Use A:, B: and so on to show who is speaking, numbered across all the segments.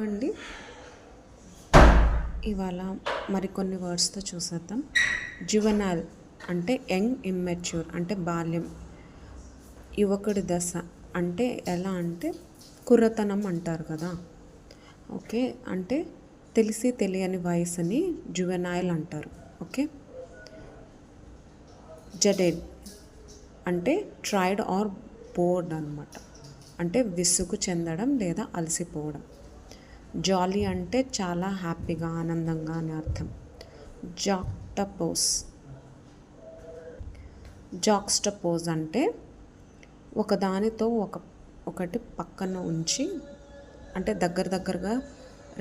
A: అండి ఇవాళ మరికొన్ని వర్డ్స్తో చూసేద్దాం. జువెనైల్ అంటే యంగ్, ఇమ్మెచ్యూర్ అంటే బాల్యం. యువకుడి దశ అంటే ఎలా అంటే కుర్రతనం అంటారు కదా. ఓకే, అంటే తెలిసి తెలియని వయసుని జువెనైల్ అంటారు. ఓకే, జడెడ్ అంటే ట్రైడ్ ఆర్ బోర్డ్ అనమాట, అంటే విసుగు చెందడం లేదా అలసిపోవడం. జాలీ అంటే చాలా హ్యాపీగా, ఆనందంగా అని అర్థం. జాక్స్టపోజ్ అంటే ఒకదానితో ఒకటి పక్కన ఉంచి, అంటే దగ్గరగా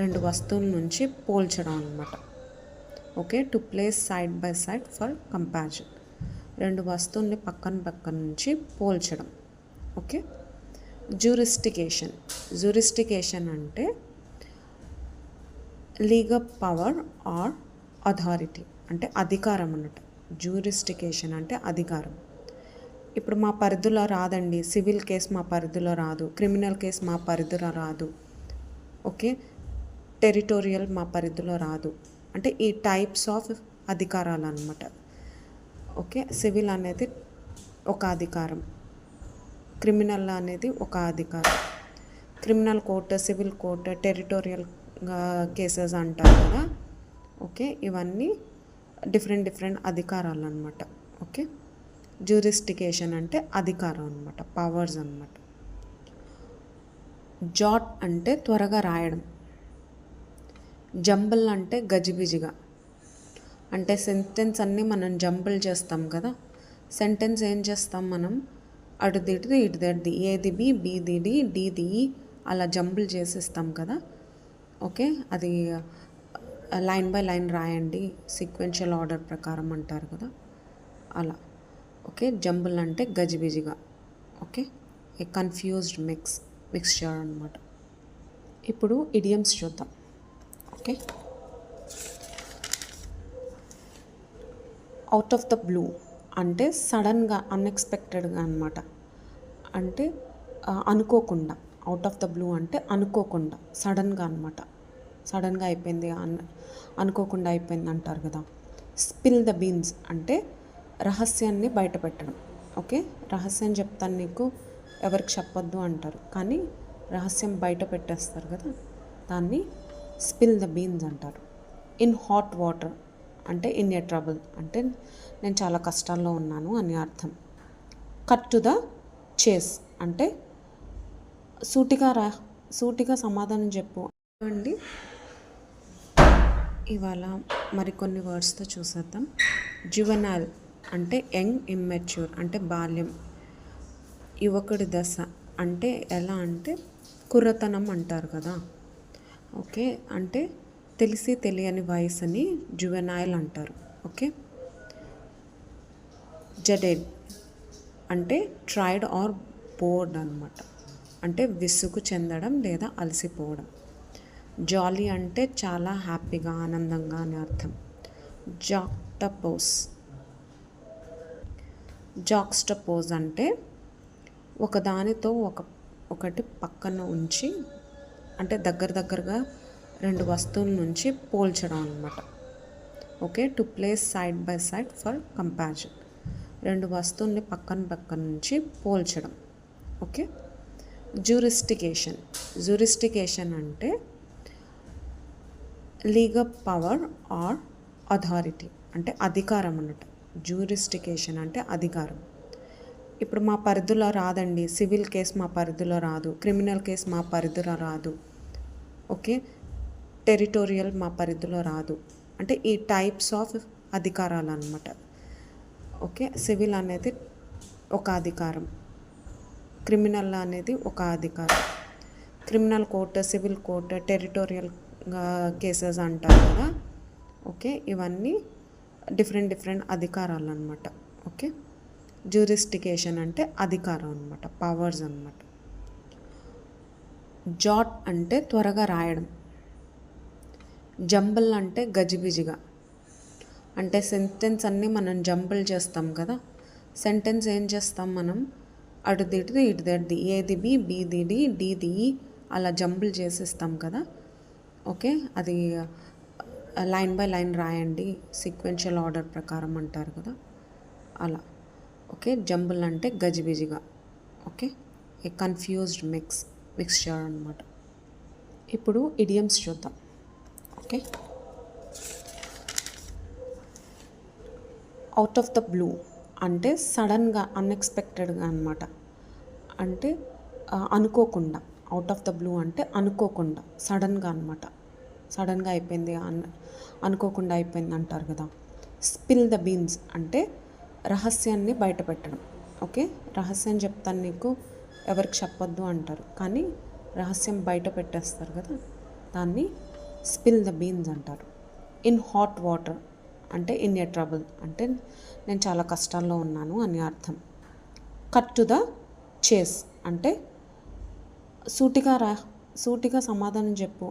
A: రెండు వస్తువుల నుంచి పోల్చడం అనమాట. Okay, to place side by side for comparison, రెండు వస్తువుల్ని పక్కన నుంచి పోల్చడం. ఓకే, జూరిస్టికేషన్ అంటే లీగల్ పవర్ ఆర్ అథారిటీ అంటే అధికారం అన్నట్టు. జూరిస్టికేషన్ అంటే అధికారం. ఇప్పుడు మా పరిధిలో రాదండి, సివిల్ కేసు మా పరిధిలో రాదు, క్రిమినల్ కేసు మా పరిధిలో రాదు. ఓకే, టెరిటోరియల్ మా పరిధిలో రాదు, అంటే ఈ టైప్స్ ఆఫ్ అధికారాలు అన్నమాట. ఓకే, సివిల్ అనేది ఒక అధికారం, క్రిమినల్ అనేది ఒక అధికారం. Criminal court, civil court, territorial cases అంటారు కదా. ఓకే, ఇవన్నీ డిఫరెంట్ అధికారాలు అనమాట. ఓకే, జ్యూరిస్టికేషన్ అంటే అధికారం అనమాట, పవర్స్ అనమాట. జాట్ అంటే త్వరగా రాయడం. జంబుల్ అంటే గజిబిజిగా, అంటే సెంటెన్స్ అన్నీ మనం జంబుల్ చేస్తాం కదా. సెంటెన్స్ ఏం చేస్తాం మనం, అటుదిటిది ఇటుదడిది, ఏది బి, బీది డి, డీది ఈ, అలా జంబుల్ చేసేస్తాం కదా. ఓకే, అది లైన్ బై లైన్ రాయండి, సీక్వెన్షియల్ ఆర్డర్ ప్రకారం అంటారు కదా, అలా. ఓకే, జంబుల్ అంటే గజిబిజిగా. ఓకే, ఏ కన్ఫ్యూజ్డ్ మిక్స్చర్ అనమాట. ఇప్పుడు ఇడియమ్స్ చూద్దాం. Okay, out of the blue అంటే సడన్గా, అన్ఎక్స్పెక్టెడ్గా అనమాట. అంటే అనుకోకుండా. అవుట్ ఆఫ్ ద బ్లూ అంటే అనుకోకుండా, సడన్గా అనమాట. సడన్గా అయిపోయింది, అనుకోకుండా అయిపోయింది అంటారు కదా. స్పిల్ ద బీన్స్ అంటే రహస్యాన్ని బయటపెట్టడం. ఓకే, రహస్యం చెప్తాను నీకు, ఎవరికి చెప్పొద్దు అంటారు, కానీ రహస్యం బయట పెట్టేస్తారు కదా, దాన్ని స్పిల్ ద బీన్స్ అంటారు. ఇన్ హాట్ వాటర్ అంటే ఇన్ ఏ ట్రబుల్, అంటే నేను చాలా కష్టాల్లో ఉన్నాను అని అర్థం. కట్ టు ద చేస్ అంటే సూటిగా సమాధానం చెప్పు అండి. ఇవాళ మరికొన్ని వర్డ్స్తో చూసేద్దాం. జువెనైల్ అంటే యంగ్, ఇమ్మెచ్యూర్ అంటే బాల్యం. యువకుడి దశ అంటే ఎలా అంటే కుర్రతనం అంటారు కదా. ఓకే, అంటే తెలిసి తెలియని వయసుని జువెనైల్ అంటారు. ఓకే, జడెడ్ అంటే ట్రైడ్ ఆర్ బోర్డ్ అనమాట, అంటే విసుగు చెందడం లేదా అలసిపోవడం. జాలీ అంటే చాలా హ్యాపీగా, ఆనందంగా అని అర్థం. జాక్స్టపోజ్ అంటే ఒకదానితో ఒకటి పక్కన ఉంచి, అంటే దగ్గరగా రెండు వస్తువుల నుంచి పోల్చడం అనమాట. Okay, to place side by side for comparison, రెండు వస్తువుల్ని పక్కన నుంచి పోల్చడం. ఓకే, జూరిస్టికేషన్ అంటే లీగల్ పవర్ ఆర్ అథారిటీ అంటే అధికారం అన్నట్టు. జూరిస్టికేషన్ అంటే అధికారం. ఇప్పుడు మా పరిధిలో రాదండి, సివిల్ కేసు మా పరిధిలో రాదు, క్రిమినల్ కేసు మా పరిధిలో రాదు. ఓకే, టెరిటోరియల్ మా పరిధిలో రాదు, అంటే ఈ టైప్స్ ఆఫ్ అధికారాలు అనమాట. ఓకే, సివిల్ అనేది ఒక అధికారం, క్రిమినల్ అనేది ఒక అధికారం. Criminal court, civil court, territorial cases అంటారు కదా. ఓకే, ఇవన్నీ డిఫరెంట్ అధికారాలు అనమాట. ఓకే, జ్యూరిస్టికేషన్ అంటే అధికారం అనమాట, పవర్స్ అనమాట. జాట్ అంటే త్వరగా రాయడం. జంబుల్ అంటే గజిబిజిగా, అంటే సెంటెన్స్ అన్నీ మనం జంబుల్ చేస్తాం కదా. సెంటెన్స్ ఏం చేస్తాం మనం, అటుదిటిది ఇటుదడిది, ఏది బి, బీది డి, డీది ఈ, అలా జంబుల్ చేసేస్తాం కదా. ఓకే, అది లైన్ బై లైన్ రాయండి, సీక్వెన్షియల్ ఆర్డర్ ప్రకారం అంటారు కదా, అలా. ఓకే, జంబుల్ అంటే గజిబిజిగా. ఓకే, ఏ కన్ఫ్యూజ్డ్ మిక్స్చర్ అనమాట. ఇప్పుడు ఇడియమ్స్ చూద్దాం. Okay, out of the blue అంటే సడన్గా, అన్ఎక్స్పెక్టెడ్గా అనమాట. అంటే అనుకోకుండా. అవుట్ ఆఫ్ ద బ్లూ అంటే అనుకోకుండా, సడన్గా అనమాట. సడన్గా అయిపోయింది, అనుకోకుండా అయిపోయింది అంటారు కదా. స్పిల్ ద బీన్స్ అంటే రహస్యాన్ని బయటపెట్టడం. ఓకే, రహస్యం చెప్తాను నీకు, ఎవరికి చెప్పొద్దు అంటారు, కానీ రహస్యం బయట పెట్టేస్తారు కదా, దాన్ని స్పిల్ ద బీన్స్ అంటారు. ఇన్ హాట్ వాటర్ అంటే ఇన్ ఎ ట్రబుల్ అంటే నేను చాలా కష్టాల్లో ఉన్నాను అని అర్థం. కట్ టు ద చేస్ అంటే సూటిగా సమాధానం చెప్పు